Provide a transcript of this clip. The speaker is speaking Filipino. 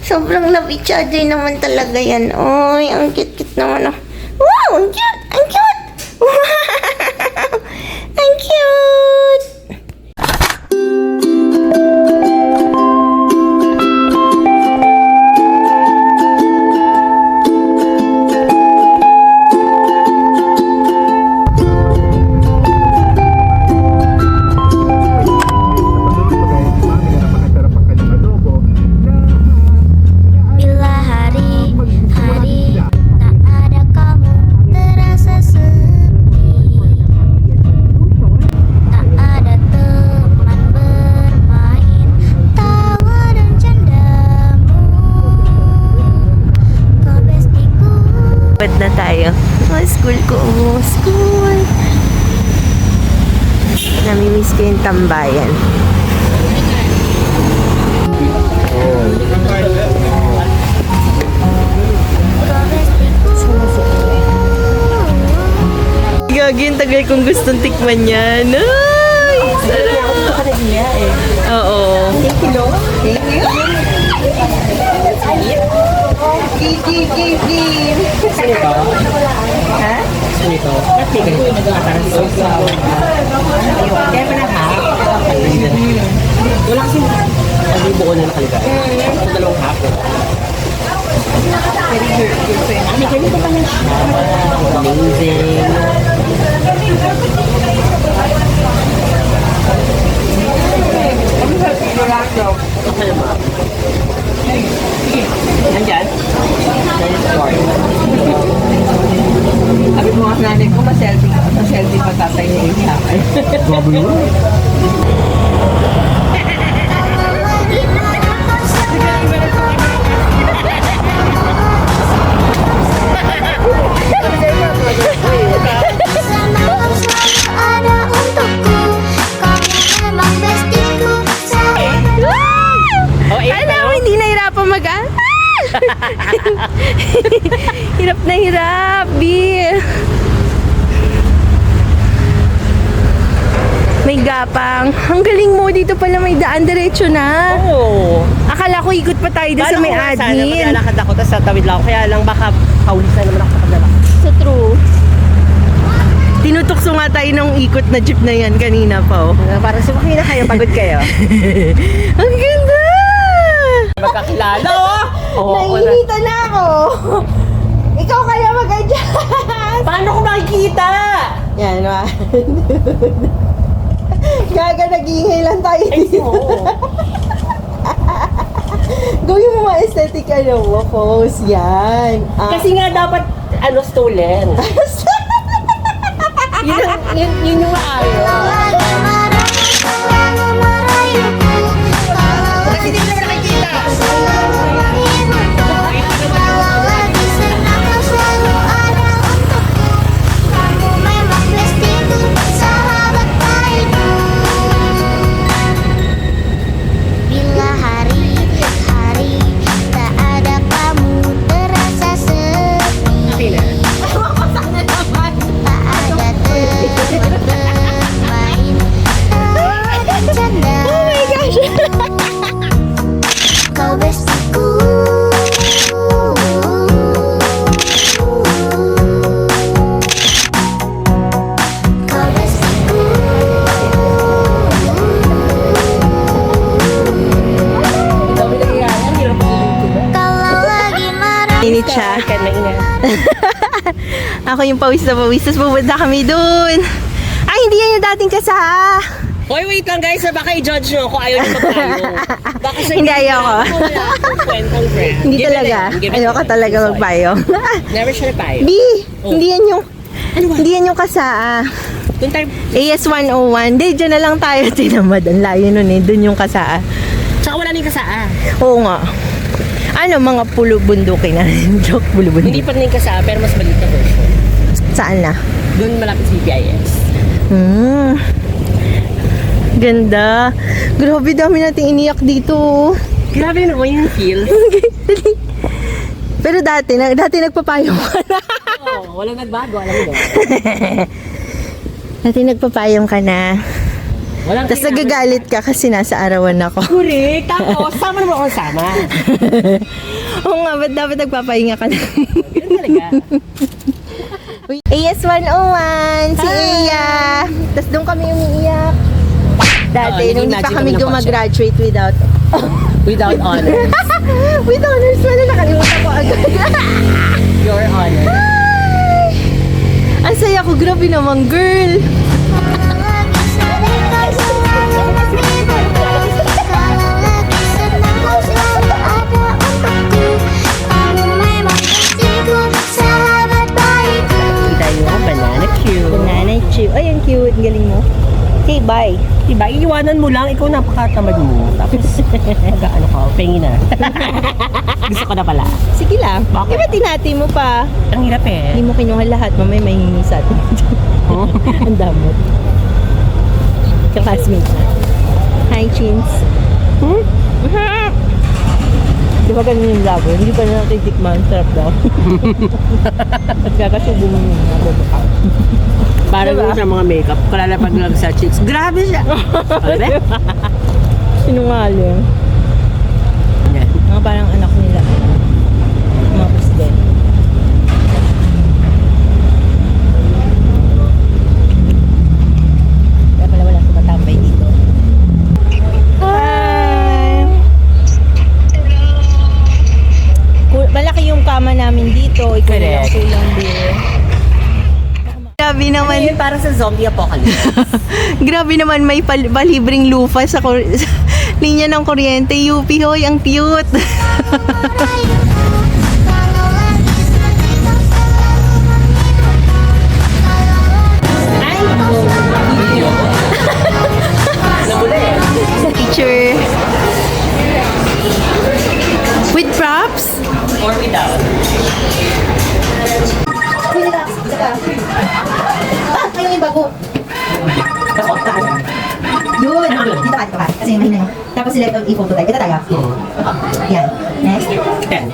Sobrang labitsada naman talaga yan. Oy, ang cute-cute naman. Oh. Wow, ang cute! Ang cute! Ang cute! Bila hari-hari tak ada kamu terasa sepi, tak ada teman bermain tawa dan candamu, kau bestiku. Ba't na tayo? Oh, school ko. Oh, school. Namimiss ko yung tambayan. Gagi, ang tagal kong gustong tikman yan. Ay, sarap. Oo. Thank you, Lord. Thank you. Give. Ha? Ito. Kasi ganito nag-aataran sa kaya pa na ha? Wala kasi hindi buo na nakaliga. Sa dalawang hapon. Ano, ganito pa na siya. Amazing. Okay ba? Nandyan? Sabi ko nga sa nanay ko, ma-selfie pa tatay niya yung sa akin. Grabe yun. Senang selalu ada untukku, kamu memang bestiku. Alam mo, hindi nahirapan mag-aral. Hirap na hirap, Bill. May gapang. Ang galing mo, dito pala may daan diretso na. Oo. Akala ko ikot pa tayo doon sa may Sana admin. maglalakad ako, tapos tatawid lang ako. Kaya lang baka paulisan naman ako sa kadala. So true. Tinutukso nga tayo ng ikot na jeep na yan kanina pa. Oh. Parang sumakay na kayo, pagod kayo. Ang ganda! Magkakilala, oh! Nahihita na ako. Ikaw kaya mag-adjust. Paano ko makikita? Yan, ma. Gaga, nag-iingay lang tayo dito. Gawin mo mga aesthetic mo, pose. Yan. Kasi nga dapat, stolen. yun yung maayos. Lagi marah, selalu merayuku. Kalau Hindi na nakikita. kalau lagi senang selalu ada untukku. Kamu memang bestiku, sahabat baikku. Bila hari-hari tak ada kamu terasa sepi. Okay na. Tak ada teman bermain tawa dan canda. Oh my gosh! Kau bestiku. Kau bestiku. Kalau lagi marah. Init siya. Kan na ina. Ako yung pawis na pawis. Tapos pupunta kami dun. Ay, hindi yan yung dating kasa. Hoy, wait lang guys, baka i-judge nyo ako, ayaw nyo magpayong. Baka sa Hindi, ayoko. Wala akong kwentang brand. Hindi talaga. Ayoko talaga magpayong. Never siya nagpayong. B, hindi yan yung... Hindi yan yung kasa. Doon tayo, AS 101. Hindi, dyan na lang tayo. Tinamad. Ang layo nun eh. Dun yung kasa. tsaka wala na yung kasaa. Oo nga. Ano, mga pulo bundukin na. Joke, pulo Hindi bundukin. pa rin yung kasaa, pero mas maliit na version. Saan na? Doon malapit sa BPIS. Ganda. Grabe, dami nating iniyak dito. Grabe naman yung feels. Pero dati nagpapayong ka na. Oo, walang nagbago, alam mo. Dati nagpapayong ka na. Walang Tapos nagagalit ka kasi nasa arawan ako. Correct. Tapos, sama naman ako sama. Oo nga, ba't dapat nagpapahinga ka na? Ganun talaga. AS 101, si Eya. Tapos doon kami umiiyak. Dati, nung hindi pa nag-imagine kami kami ng gumagraduate without Without honor. with honors. Wala, nakalimutan ko agad. Your honor. Ang saya ko, grabe naman, girl. Kalau lagi sedih kau selalu menghibur. Kalau lagi senang kau selalu ada untukku. Kamu memang kasihku, sahabat baikku. Tayo, banana cute. Banana chip. Ay, ang cute. Ang galing mo. Okay, bye. Diba, iiwanan mo lang, ikaw napakatamad mo. Tapos, ano ka, pengi na. Gusto ko na pala. Sige lang. Bakit? Diba tinati mo pa? Ang hirap eh. Hindi mo kinuha lahat. Mamaya may hingi sa atin. Ang damot. Ka-classmate na. Hi, Chins. Di ba ganun yung labo? Hindi pa na natitikman. Sarap daw. At kakasubo mo yung nababaka. Parang Diba? sa mga makeup, kalalapag lang sa cheeks. Grabe siya! Alam mo? Sinungaling. Yan. Mga parang anak nila. Mga presidente. Kaya pala wala tumatambay dito. Hi! Malaki yung kama namin dito. Ikaw lang Correct. kulang din. Grabe naman. Ayun, para sa zombie apocalypse. Grabe naman, may palibring lufa sa linya ng kuryente. UP, hoy, ang cute. Kalau lagi sedih kau selalu menghibur. Teacher. With props? Or without. Ayun yung bago. Yun. Dito ka. Kasi yung mahina yun. Tapos select ang i-photo tayo. Ito tayo. Yan. Next. 10.